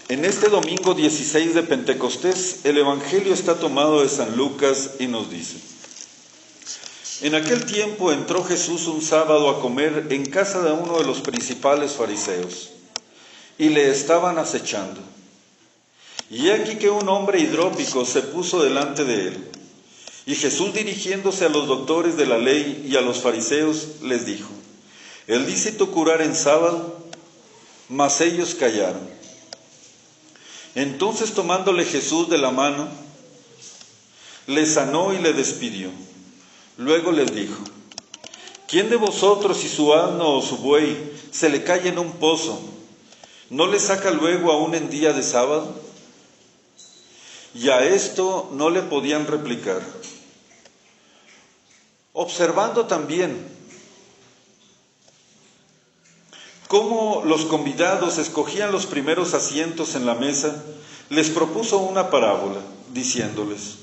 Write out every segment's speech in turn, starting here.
En este domingo 16 de Pentecostés, el Evangelio está tomado de San Lucas y nos dice: En aquel tiempo entró Jesús un sábado a comer en casa de uno de los principales fariseos, y le estaban acechando. Y he aquí que un hombre hidrópico se puso delante de él. Y Jesús, dirigiéndose a los doctores de la ley y a los fariseos, les dijo: ¿Es lícito curar en sábado? Mas ellos callaron. Entonces, tomándole Jesús de la mano, le sanó y le despidió. Luego les dijo: ¿Quién de vosotros, si su asno o su buey se le cae en un pozo, no le saca luego aún en día de sábado? Y a esto no le podían replicar, observando también cómo los convidados escogían los primeros asientos en la mesa. Les propuso una parábola, diciéndoles: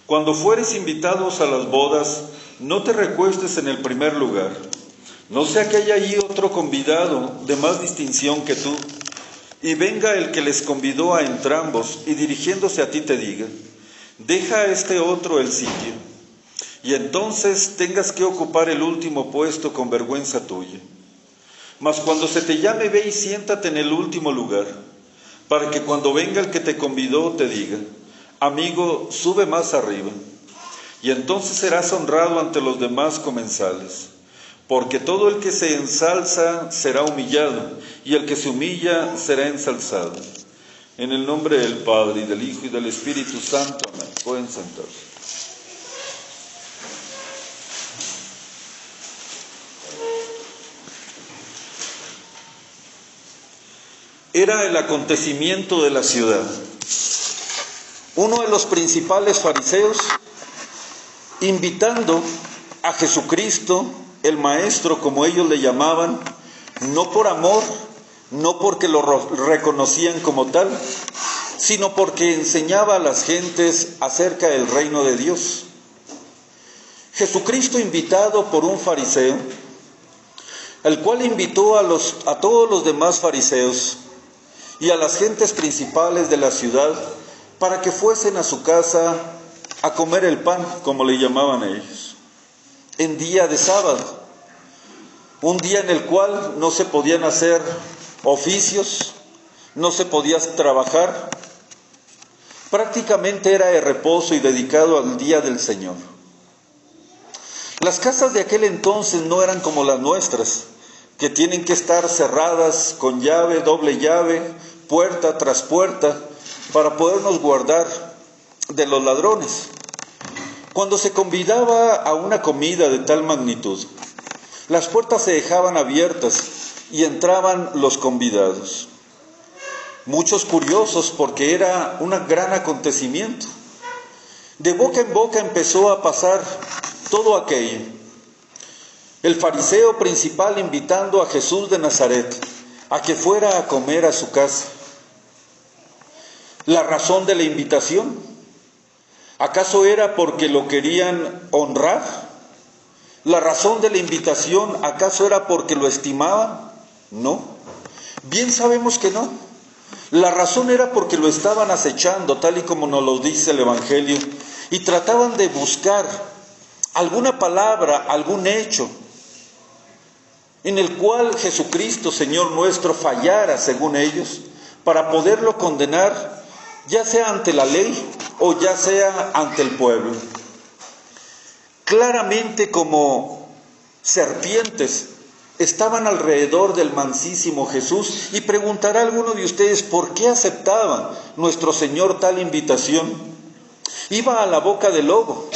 Cuando fueres invitados a las bodas, no te recuestes en el primer lugar, no sea que haya allí otro convidado de más distinción que tú, y venga el que les convidó a entrambos, y dirigiéndose a ti te diga: deja a este otro el sitio, y entonces tengas que ocupar el último puesto con vergüenza tuya. Mas cuando se te llame, ve y siéntate en el último lugar, para que cuando venga el que te convidó te diga: amigo, sube más arriba. Y entonces serás honrado ante los demás comensales. Porque todo el que se ensalza será humillado, y el que se humilla será ensalzado. En el nombre del Padre, y del Hijo, y del Espíritu Santo. Amén. Pueden sentarse. Era el acontecimiento de la ciudad. Uno de los principales fariseos, invitando a Jesucristo, el Maestro, como ellos le llamaban, no por amor, no porque lo reconocían como tal, sino porque enseñaba a las gentes acerca del reino de Dios. Jesucristo, invitado por un fariseo, el cual invitó a todos los demás fariseos y a las gentes principales de la ciudad para que fuesen a su casa a comer el pan, como le llamaban a ellos, en día de sábado, un día en el cual no se podían hacer oficios, no se podía trabajar, prácticamente era de reposo y dedicado al día del Señor. Las casas de aquel entonces no eran como las nuestras, que tienen que estar cerradas con llave, doble llave, puerta tras puerta, para podernos guardar de los ladrones. Cuando se convidaba a una comida de tal magnitud, las puertas se dejaban abiertas y entraban los convidados. Muchos curiosos, porque era un gran acontecimiento. De boca en boca empezó a pasar todo aquello. El fariseo principal invitando a Jesús de Nazaret a que fuera a comer a su casa. La razón de la invitación, ¿acaso era porque lo querían honrar? ¿La razón de la invitación acaso era porque lo estimaban? No, bien sabemos que no. La razón era porque lo estaban acechando, tal y como nos lo dice el Evangelio, y trataban de buscar alguna palabra, algún hecho en el cual Jesucristo, Señor nuestro, fallara, según ellos, para poderlo condenar, ya sea ante la ley o ya sea ante el pueblo. Claramente, como serpientes, estaban alrededor del mansísimo Jesús, y preguntará alguno de ustedes: ¿por qué aceptaba nuestro Señor tal invitación? Iba a la boca del lobo.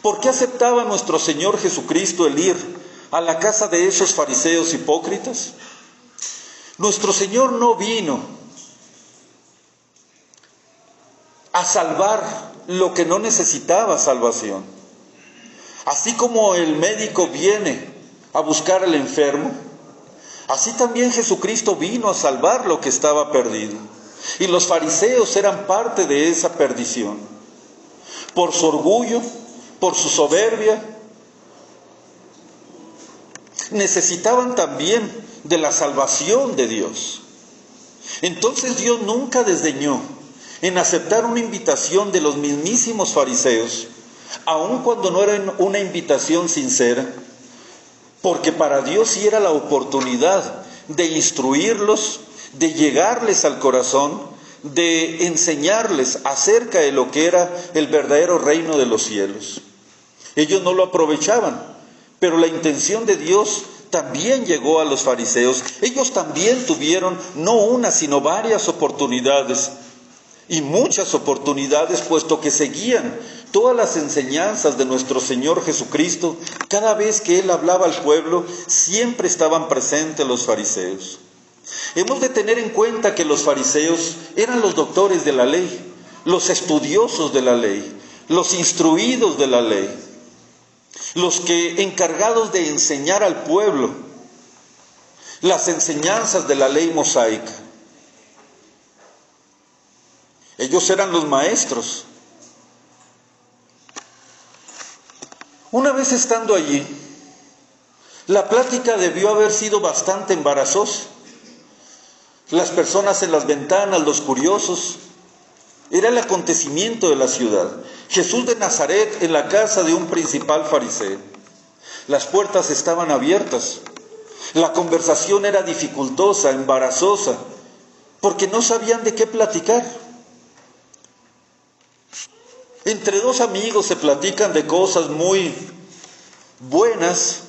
¿Por qué aceptaba nuestro Señor Jesucristo el ir a la casa de esos fariseos hipócritas? Nuestro Señor no vino a salvar lo que no necesitaba salvación. Así como el médico viene a buscar al enfermo, así también Jesucristo vino a salvar lo que estaba perdido. Y los fariseos eran parte de esa perdición. Por su orgullo, por su soberbia, necesitaban también de la salvación de Dios. Entonces Dios nunca desdeñó en aceptar una invitación de los mismísimos fariseos, aun cuando no era una invitación sincera, porque para Dios sí era la oportunidad de instruirlos, de llegarles al corazón, de enseñarles acerca de lo que era el verdadero reino de los cielos. Ellos no lo aprovechaban, pero la intención de Dios también llegó a los fariseos. Ellos también tuvieron no una, sino varias oportunidades, y muchas oportunidades, puesto que seguían todas las enseñanzas de nuestro Señor Jesucristo. Cada vez que Él hablaba al pueblo, siempre estaban presentes los fariseos. Hemos de tener en cuenta que los fariseos eran los doctores de la ley, los estudiosos de la ley, los instruidos de la ley, los que encargados de enseñar al pueblo las enseñanzas de la ley mosaica. Ellos eran los maestros. Una vez estando allí, la plática debió haber sido bastante embarazosa. Las personas en las ventanas, los curiosos, era el acontecimiento de la ciudad. Jesús de Nazaret en la casa de un principal fariseo. Las puertas estaban abiertas. La conversación era dificultosa, embarazosa, porque no sabían de qué platicar. Entre dos amigos se platican de cosas muy buenas,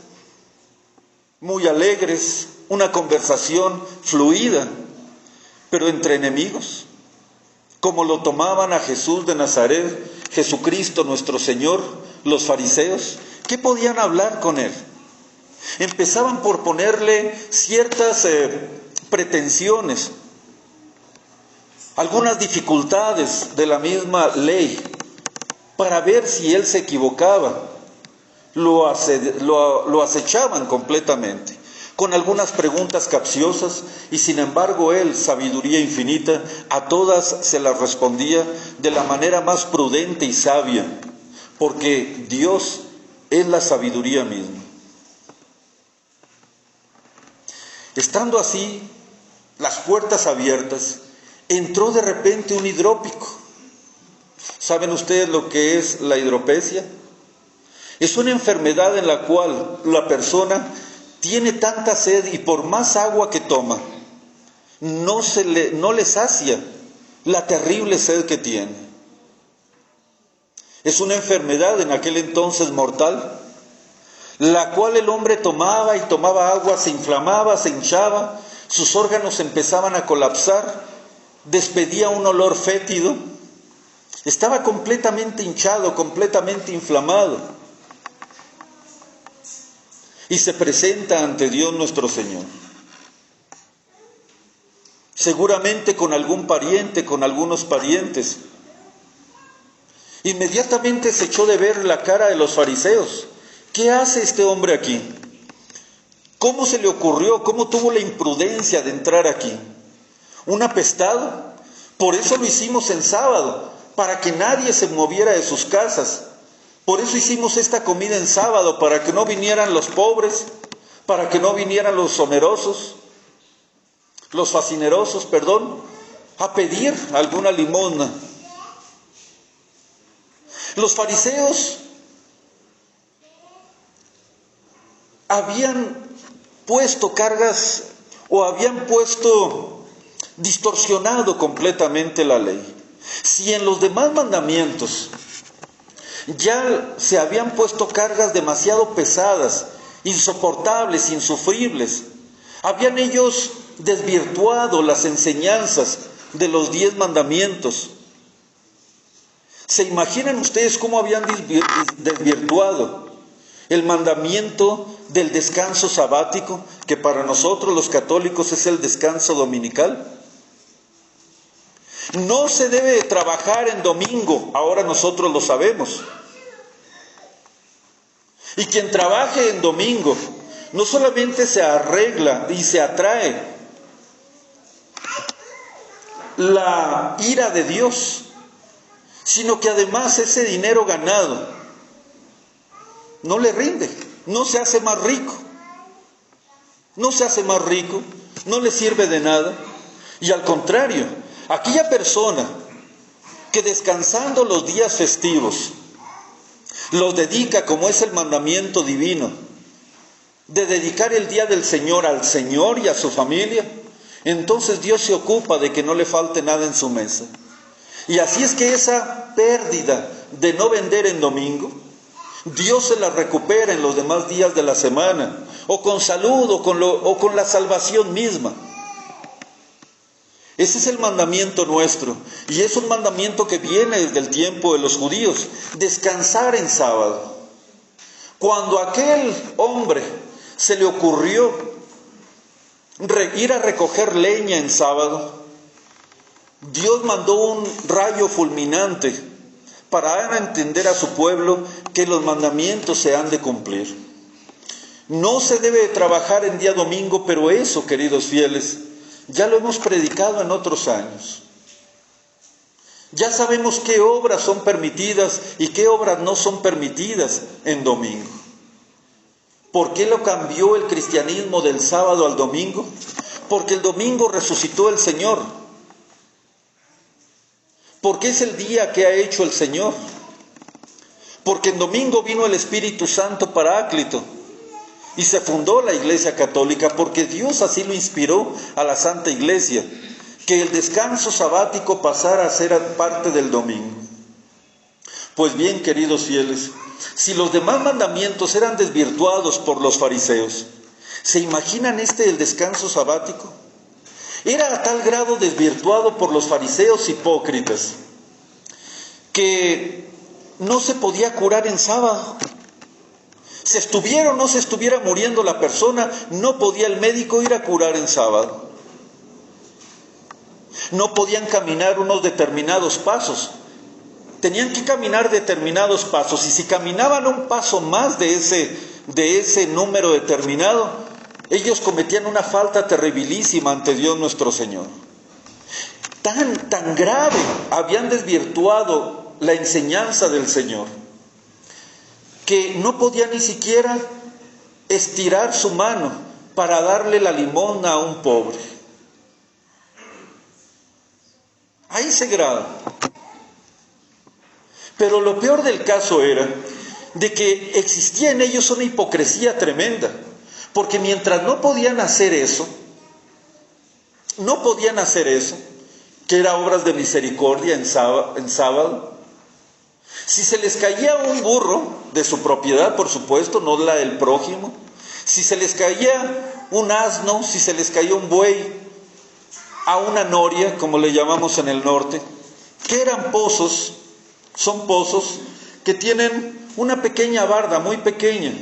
muy alegres, una conversación fluida, pero entre enemigos, como lo tomaban a Jesús de Nazaret, Jesucristo nuestro Señor, los fariseos, ¿qué podían hablar con Él? Empezaban por ponerle ciertas pretensiones, algunas dificultades de la misma ley, para ver si Él se equivocaba. Lo acechaban completamente, con algunas preguntas capciosas, y sin embargo Él, sabiduría infinita, a todas se las respondía de la manera más prudente y sabia, porque Dios es la sabiduría misma. Estando así, las puertas abiertas, entró de repente un hidrópico. ¿Saben ustedes lo que es la hidropesia? Es una enfermedad en la cual la persona tiene tanta sed y por más agua que toma, no le sacia la terrible sed que tiene. Es una enfermedad en aquel entonces mortal, la cual el hombre tomaba y tomaba agua, se inflamaba, se hinchaba, sus órganos empezaban a colapsar, despedía un olor fétido, estaba completamente hinchado, completamente inflamado. Y se presenta ante Dios nuestro Señor. Seguramente con algún pariente, con algunos parientes. Inmediatamente se echó de ver la cara de los fariseos. ¿Qué hace este hombre aquí? ¿Cómo se le ocurrió? ¿Cómo tuvo la imprudencia de entrar aquí? ¿Un apestado? Por eso lo hicimos en sábado, para que nadie se moviera de sus casas. Por eso hicimos esta comida en sábado, para que no vinieran los pobres, para que no vinieran los facinerosos, a pedir alguna limosna. Los fariseos habían puesto cargas o habían distorsionado completamente la ley. Si en los demás mandamientos ya se habían puesto cargas demasiado pesadas, insoportables, insufribles, habían ellos desvirtuado las enseñanzas de los 10 mandamientos. ¿Se imaginan ustedes cómo habían desvirtuado el mandamiento del descanso sabático, que para nosotros los católicos es el descanso dominical? No se debe trabajar en domingo, ahora nosotros lo sabemos. Y quien trabaje en domingo no solamente se arregla y se atrae la ira de Dios, sino que además ese dinero ganado no le rinde, no se hace más rico, no le sirve de nada. Y al contrario, aquella persona que descansando los días festivos los dedica, como es el mandamiento divino, de dedicar el día del Señor al Señor y a su familia, entonces Dios se ocupa de que no le falte nada en su mesa. Y así es que esa pérdida de no vender en domingo, Dios se la recupera en los demás días de la semana, o con salud, o con la salvación misma. Ese es el mandamiento nuestro, y es un mandamiento que viene desde el tiempo de los judíos, descansar en sábado. Cuando a aquel hombre se le ocurrió ir a recoger leña en sábado, Dios mandó un rayo fulminante para dar a entender a su pueblo que los mandamientos se han de cumplir. No se debe trabajar en día domingo, pero eso, queridos fieles, ya lo hemos predicado en otros años. Ya sabemos qué obras son permitidas y qué obras no son permitidas en domingo. ¿Por qué lo cambió el cristianismo del sábado al domingo? Porque el domingo resucitó el Señor. Porque es el día que ha hecho el Señor. Porque en domingo vino el Espíritu Santo Paráclito y se fundó la Iglesia Católica, porque Dios así lo inspiró a la Santa Iglesia, que el descanso sabático pasara a ser parte del domingo. Pues bien, queridos fieles, si los demás mandamientos eran desvirtuados por los fariseos, ¿se imaginan el descanso sabático? Era a tal grado desvirtuado por los fariseos hipócritas que no se podía curar en sábado. Se estuviera o no se estuviera muriendo la persona, no podía el médico ir a curar en sábado. No podían caminar unos determinados pasos. Tenían que caminar determinados pasos, y si caminaban un paso más de ese número determinado, ellos cometían una falta terribilísima ante Dios nuestro Señor. Tan grave habían desvirtuado la enseñanza del Señor, que no podía ni siquiera estirar su mano para darle la limosna a un pobre. A ese grado. Pero lo peor del caso era de que existía en ellos una hipocresía tremenda, porque mientras no podían hacer eso, que era obras de misericordia en sábado, si se les caía un burro de su propiedad, por supuesto, no la del prójimo, si se les caía un asno, si se les caía un buey, a una noria, como le llamamos en el norte, que eran pozos, son pozos que tienen una pequeña barda, muy pequeña,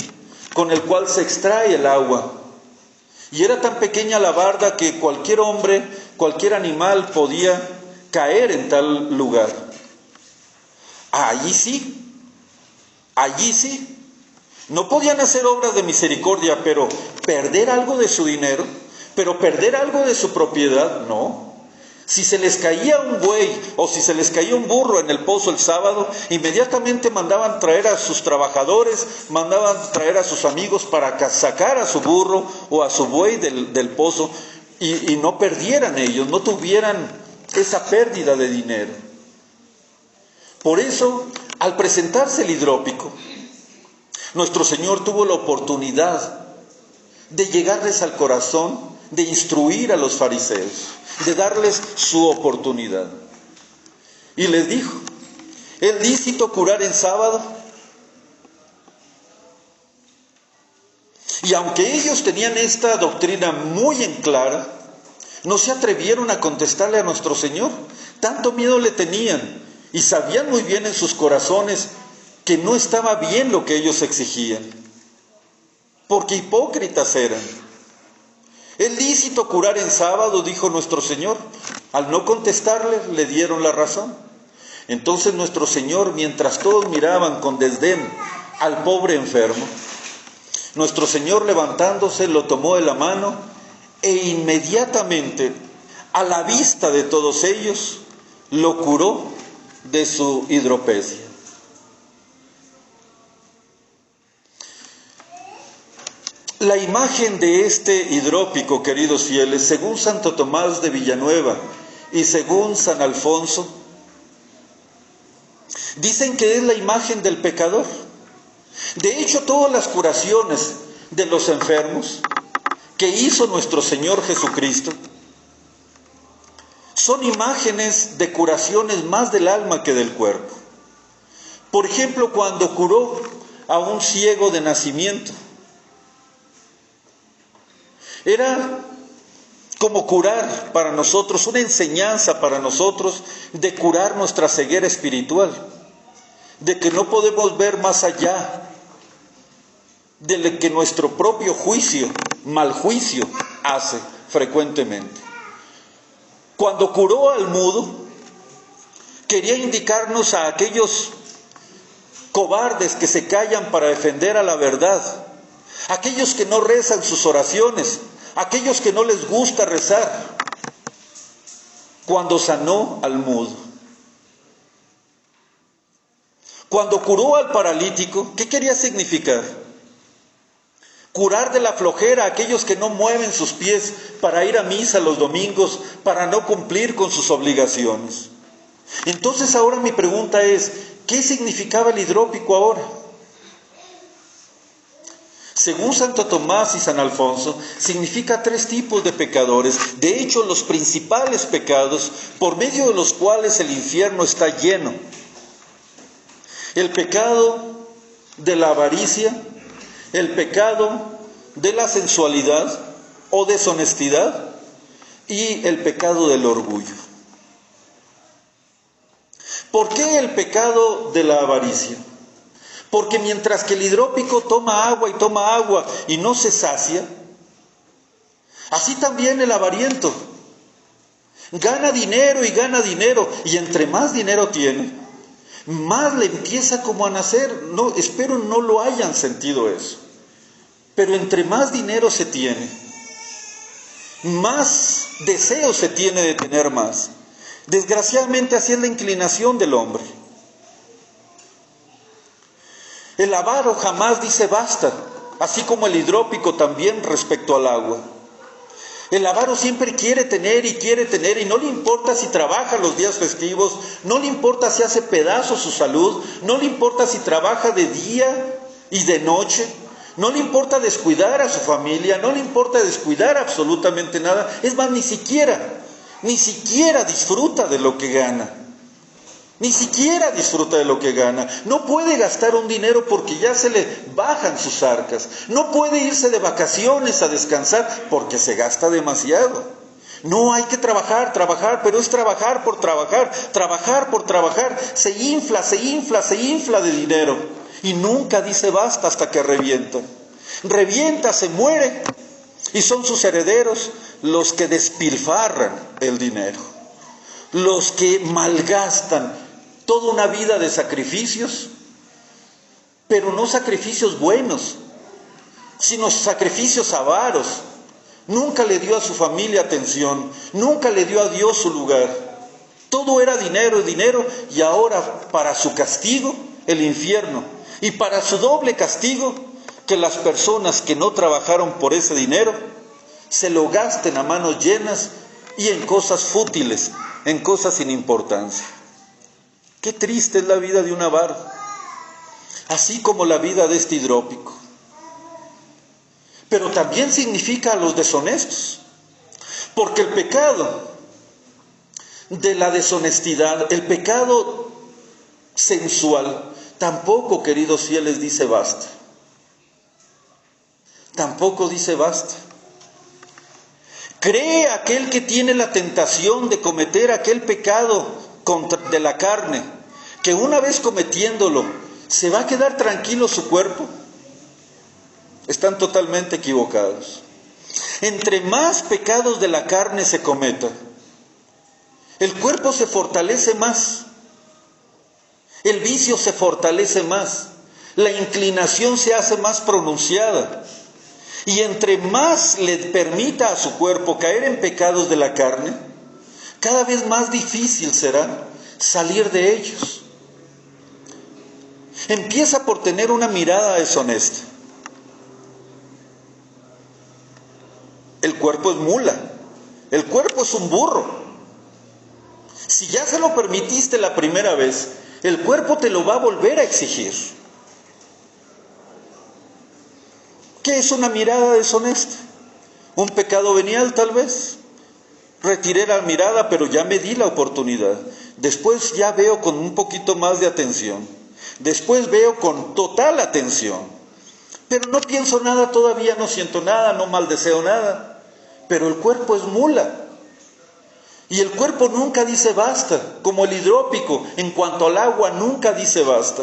con el cual se extrae el agua. Y era tan pequeña la barda que cualquier hombre, cualquier animal podía caer en tal lugar. Allí sí, no podían hacer obras de misericordia, pero perder algo de su dinero, pero perder algo de su propiedad, no. Si se les caía un buey o si se les caía un burro en el pozo el sábado, inmediatamente mandaban traer a sus trabajadores, mandaban traer a sus amigos para sacar a su burro o a su buey del pozo, y no perdieran ellos, no tuvieran esa pérdida de dinero. Por eso, al presentarse el hidrópico, nuestro Señor tuvo la oportunidad de llegarles al corazón, de instruir a los fariseos, de darles su oportunidad. Y les dijo: ¿es lícito curar en sábado? Y aunque ellos tenían esta doctrina muy en clara, no se atrevieron a contestarle a nuestro Señor. Tanto miedo le tenían, y sabían muy bien en sus corazones que no estaba bien lo que ellos exigían, porque hipócritas eran. ¿Es lícito curar en sábado?, dijo nuestro Señor. Al no contestarle, le dieron la razón. Entonces nuestro Señor, mientras todos miraban con desdén al pobre enfermo, nuestro Señor, levantándose, lo tomó de la mano e inmediatamente, a la vista de todos ellos, lo curó de su hidropesia. La imagen de este hidrópico, queridos fieles, según Santo Tomás de Villanueva y según San Alfonso, dicen que es la imagen del pecador. De hecho, todas las curaciones de los enfermos que hizo nuestro Señor Jesucristo son imágenes de curaciones más del alma que del cuerpo. Por ejemplo, cuando curó a un ciego de nacimiento, era como curar para nosotros, una enseñanza para nosotros de curar nuestra ceguera espiritual, de que no podemos ver más allá de lo que nuestro propio juicio, mal juicio, hace frecuentemente. Cuando curó al mudo, quería indicarnos a aquellos cobardes que se callan para defender a la verdad, aquellos que no rezan sus oraciones, aquellos que no les gusta rezar. Cuando sanó al mudo, cuando curó al paralítico, ¿qué quería significar? Curar de la flojera a aquellos que no mueven sus pies para ir a misa los domingos, para no cumplir con sus obligaciones. Entonces ahora mi pregunta es, ¿qué significaba el hidrópico ahora? Según Santo Tomás y San Alfonso, significa 3 tipos de pecadores. De hecho, los principales pecados por medio de los cuales el infierno está lleno. El pecado de la avaricia, el pecado de la sensualidad o deshonestidad y el pecado del orgullo. ¿Por qué el pecado de la avaricia? Porque mientras que el hidrópico toma agua y no se sacia, así también el avariento gana dinero y entre más dinero tiene, más le empieza como a nacer. No, espero no lo hayan sentido eso, pero entre más dinero se tiene, más deseo se tiene de tener más. Desgraciadamente así es la inclinación del hombre. El avaro jamás dice basta, así como el hidrópico también respecto al agua. El avaro siempre quiere tener y no le importa si trabaja los días festivos, no le importa si hace pedazos su salud, no le importa si trabaja de día y de noche, no le importa descuidar a su familia, no le importa descuidar absolutamente nada. Es más, ni siquiera disfruta de lo que gana. Ni siquiera disfruta de lo que gana. No puede gastar un dinero porque ya se le bajan sus arcas. No puede irse de vacaciones a descansar porque se gasta demasiado. No, hay que trabajar, pero es trabajar por trabajar. Se infla de dinero. Y nunca dice basta hasta que revienta. Revienta, se muere. Y son sus herederos los que despilfarran el dinero. Los que malgastan toda una vida de sacrificios, pero no sacrificios buenos, sino sacrificios avaros. Nunca le dio a su familia atención, nunca le dio a Dios su lugar. Todo era dinero, y ahora para su castigo, el infierno, y para su doble castigo, que las personas que no trabajaron por ese dinero, se lo gasten a manos llenas y en cosas fútiles, en cosas sin importancia. Qué triste es la vida de un avaro, así como la vida de este hidrópico. Pero también significa a los deshonestos, porque el pecado de la deshonestidad, el pecado sensual, tampoco, queridos fieles, dice basta. Tampoco dice basta. ¿Cree aquel que tiene la tentación de cometer aquel pecado de la carne, que una vez cometiéndolo, se va a quedar tranquilo su cuerpo? Están totalmente equivocados. Entre más pecados de la carne se cometa, el cuerpo se fortalece más, el vicio se fortalece más, la inclinación se hace más pronunciada. Y entre más le permita a su cuerpo caer en pecados de la carne, cada vez más difícil será salir de ellos. Empieza por tener una mirada deshonesta. cuerpo es mula, el cuerpo es un burro. Si ya se lo permitiste la primera vez, el cuerpo te lo va a volver a exigir. ¿Qué es una mirada deshonesta? ¿Un pecado venial tal vez? Retiré la mirada, pero ya me di la oportunidad. Después ya veo con un poquito más de atención. Después veo con total atención. Pero no pienso nada todavía, no siento nada, no maldeseo nada. Pero el cuerpo es mula. Y el cuerpo nunca dice basta, como el hidrópico, en cuanto al agua, nunca dice basta.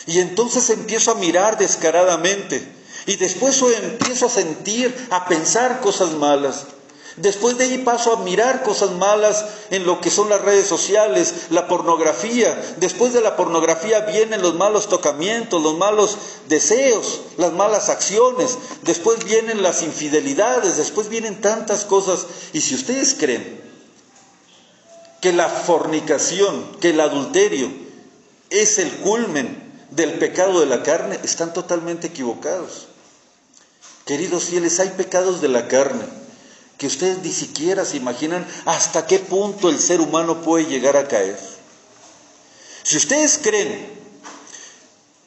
Y entonces empiezo a mirar descaradamente. Y después empiezo a sentir, a pensar cosas malas. Después de ahí paso a mirar cosas malas en lo que son las redes sociales, la pornografía. Después de la pornografía vienen los malos tocamientos, los malos deseos, las malas acciones. Después vienen las infidelidades, después vienen tantas cosas. Y si ustedes creen que la fornicación, que el adulterio es el culmen del pecado de la carne, están totalmente equivocados. Queridos fieles, hay pecados de la carne que ustedes ni siquiera se imaginan hasta qué punto el ser humano puede llegar a caer. Si ustedes creen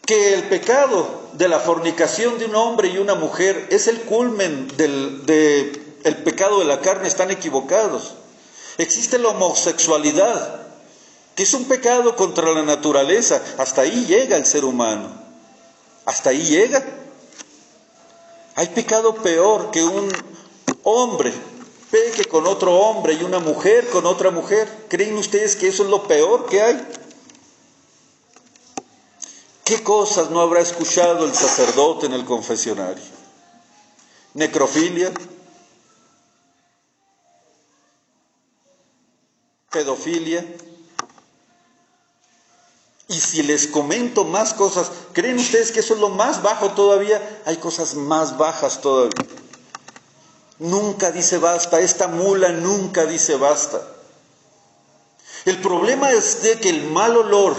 que el pecado de la fornicación de un hombre y una mujer es el culmen del pecado de la carne, están equivocados. Existe la homosexualidad, que es un pecado contra la naturaleza. Hasta ahí llega el ser humano. Hasta ahí llega. Hay pecado peor que un hombre peque con otro hombre y una mujer con otra mujer. ¿Creen ustedes que eso es lo peor que hay? ¿Qué cosas no habrá escuchado el sacerdote en el confesionario? Necrofilia, pedofilia. Y si les comento más cosas, ¿creen ustedes que eso es lo más bajo todavía? Hay cosas más bajas todavía. Nunca dice basta, esta mula nunca dice basta. El problema es de que el mal olor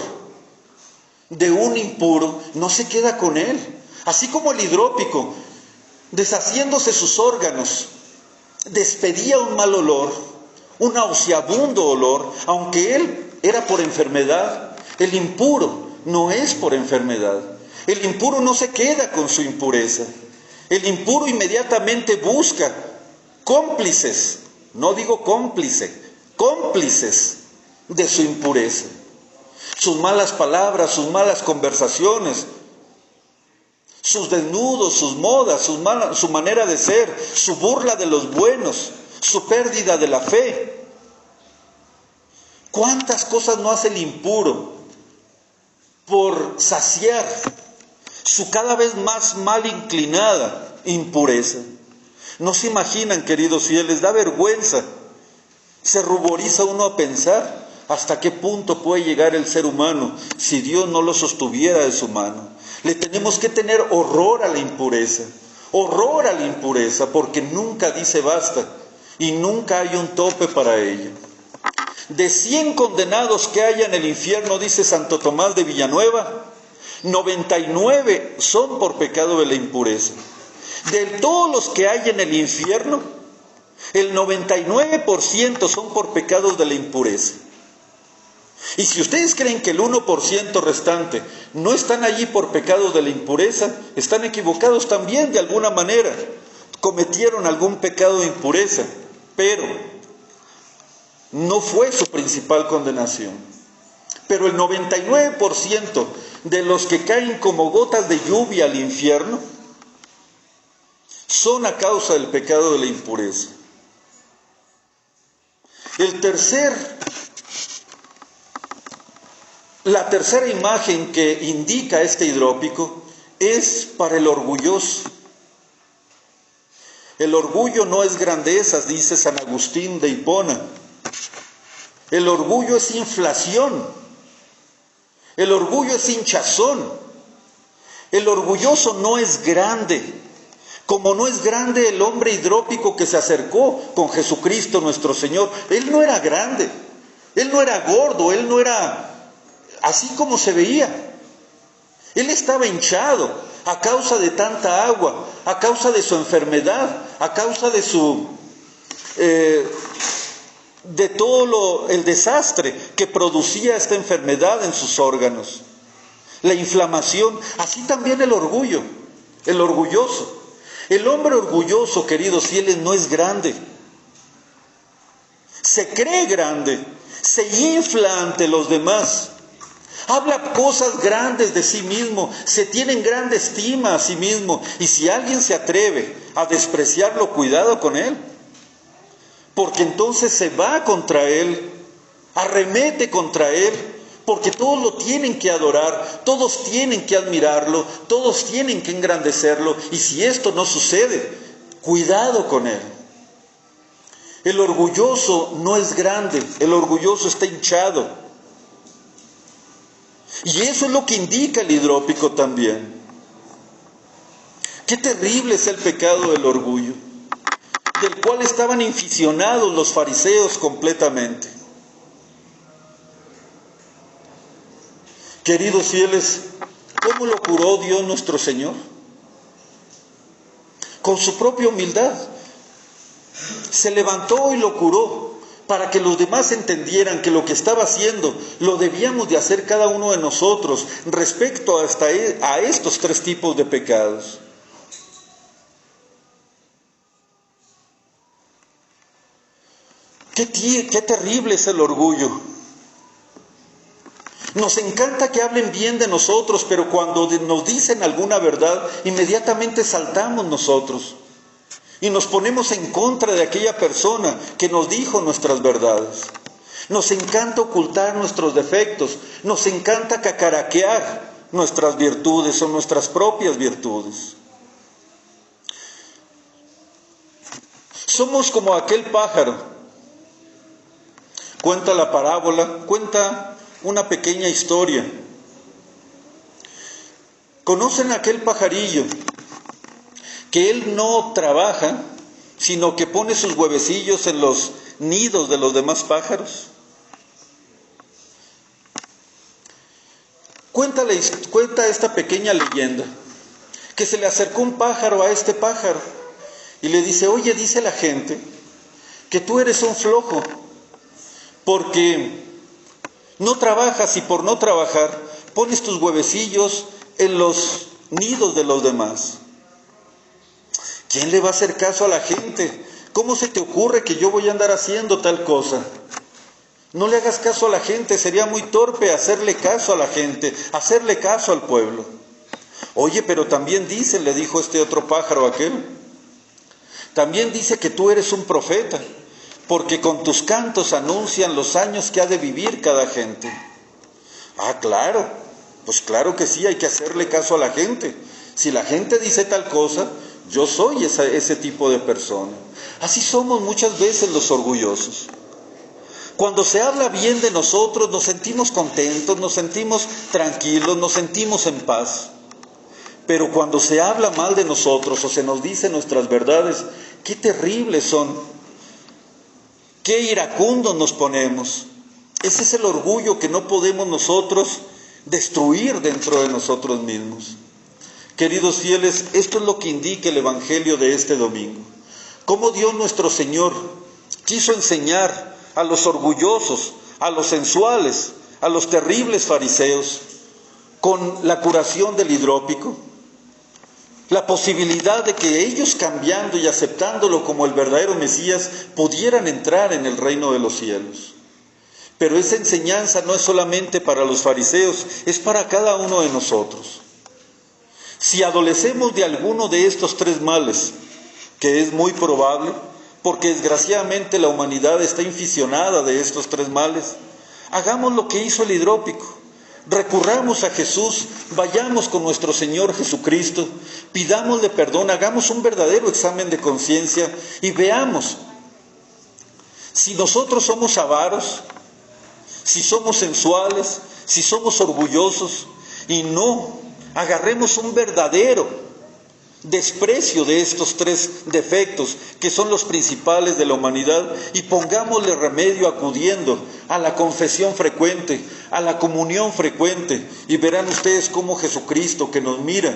de un impuro no se queda con él. Así como el hidrópico, deshaciéndose sus órganos, despedía un mal olor, un nauseabundo olor, aunque él era por enfermedad. El impuro no es por enfermedad. El impuro no se queda con su impureza. El impuro inmediatamente busca cómplices, no digo cómplice, cómplices de su impureza. Sus malas palabras, sus malas conversaciones, sus desnudos, sus modas, su manera de ser, su burla de los buenos, su pérdida de la fe. ¿Cuántas cosas no hace el impuro por saciar su cada vez más mal inclinada impureza? No se imaginan, queridos fieles, da vergüenza. Se ruboriza uno a pensar hasta qué punto puede llegar el ser humano si Dios no lo sostuviera de su mano. Le tenemos que tener horror a la impureza, porque nunca dice basta y nunca hay un tope para ella. De 100 condenados que haya en el infierno, dice Santo Tomás de Villanueva, 99 son por pecado de la impureza. De todos los que hay en el infierno, el 99% son por pecados de la impureza. Y si ustedes creen que el 1% restante no están allí por pecados de la impureza, están equivocados también de alguna manera. Cometieron algún pecado de impureza, pero no fue su principal condenación. Pero el 99% de los que caen como gotas de lluvia al infierno son a causa del pecado de la impureza. La tercera imagen que indica este hidrópico es para el orgulloso. El orgullo no es grandeza, dice San Agustín de Hipona. El orgullo es inflación. El orgullo es hinchazón. El orgulloso no es grande. Como no es grande el hombre hidrópico que se acercó con Jesucristo nuestro Señor. Él no era grande. Él no era gordo. Él no era así como se veía. Él estaba hinchado. a causa de tanta agua, a causa de su enfermedad, a causa de de todo el desastre que producía esta enfermedad en sus órganos. La inflamación, así también el orgullo, el orgulloso. El hombre orgulloso, queridos fieles, no es grande. Se cree grande, se infla ante los demás. Habla cosas grandes de sí mismo, se tiene en grande estima a sí mismo. Y si alguien se atreve a despreciarlo, cuidado con él. Porque entonces se va contra él, arremete contra él, porque todos lo tienen que adorar, todos tienen que admirarlo, todos tienen que engrandecerlo. Y si esto no sucede, cuidado con él. El orgulloso no es grande, el orgulloso está hinchado. Y eso es lo que indica el hidrópico también. Qué terrible es el pecado del orgullo, del cual estaban inficionados los fariseos completamente. Queridos fieles, ¿cómo lo curó Dios nuestro Señor? Con su propia humildad. Se levantó y lo curó para que los demás entendieran que lo que estaba haciendo lo debíamos de hacer cada uno de nosotros respecto a estos tres tipos de pecados. Qué terrible es el orgullo. Nos encanta que hablen bien de nosotros, pero cuando nos dicen alguna verdad, inmediatamente saltamos nosotros y nos ponemos en contra de aquella persona que nos dijo nuestras verdades. Nos encanta ocultar nuestros defectos, nos encanta cacaraquear nuestras virtudes o nuestras propias virtudes. Somos como aquel pájaro. Cuenta la parábola, cuenta una pequeña historia. ¿Conocen aquel pajarillo que él no trabaja, sino que pone sus huevecillos en los nidos de los demás pájaros? Cuenta esta pequeña leyenda, que se le acercó un pájaro a este pájaro y le dice: oye, dice la gente que tú eres un flojo, porque no trabajas y por no trabajar pones tus huevecillos en los nidos de los demás. ¿Quién le va a hacer caso a la gente? ¿Cómo se te ocurre que yo voy a andar haciendo tal cosa? No le hagas caso a la gente, sería muy torpe hacerle caso a la gente, hacerle caso al pueblo. Oye, pero también dice, le dijo este otro pájaro a aquel, también dice que tú eres un profeta, porque con tus cantos anuncian los años que ha de vivir cada gente. Ah, claro, pues claro que sí, hay que hacerle caso a la gente. Si la gente dice tal cosa, yo soy ese tipo de persona. Así somos muchas veces los orgullosos. Cuando se habla bien de nosotros, nos sentimos contentos, nos sentimos tranquilos, nos sentimos en paz. Pero cuando se habla mal de nosotros o se nos dicen nuestras verdades, qué terribles son. Qué iracundos nos ponemos. Ese es el orgullo que no podemos nosotros destruir dentro de nosotros mismos. Queridos fieles, esto es lo que indica el Evangelio de este domingo. Cómo Dios nuestro Señor quiso enseñar a los orgullosos, a los sensuales, a los terribles fariseos, con la curación del hidrópico, la posibilidad de que ellos, cambiando y aceptándolo como el verdadero Mesías, pudieran entrar en el reino de los cielos. Pero esa enseñanza no es solamente para los fariseos, es para cada uno de nosotros. Si adolecemos de alguno de estos tres males, que es muy probable, porque desgraciadamente la humanidad está inficionada de estos tres males, hagamos lo que hizo el hidrópico. Recurramos a Jesús, vayamos con nuestro Señor Jesucristo, pidámosle perdón, hagamos un verdadero examen de conciencia y veamos si nosotros somos avaros, si somos sensuales, si somos orgullosos, y no agarremos un verdadero desprecio de estos tres defectos que son los principales de la humanidad y pongámosle remedio acudiendo a la confesión frecuente, a la comunión frecuente, y verán ustedes cómo Jesucristo, que nos mira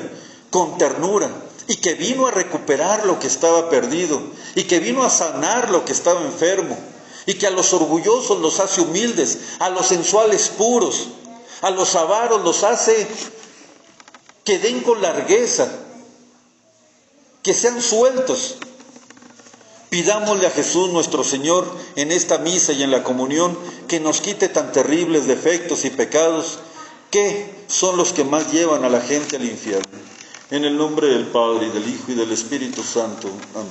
con ternura, y que vino a recuperar lo que estaba perdido, y que vino a sanar lo que estaba enfermo, y que a los orgullosos los hace humildes, a los sensuales puros, a los avaros los hace que den con largueza, que sean sueltos. Pidámosle a Jesús nuestro Señor en esta misa y en la comunión que nos quite tan terribles defectos y pecados que son los que más llevan a la gente al infierno. En el nombre del Padre, y del Hijo, y del Espíritu Santo. Amén.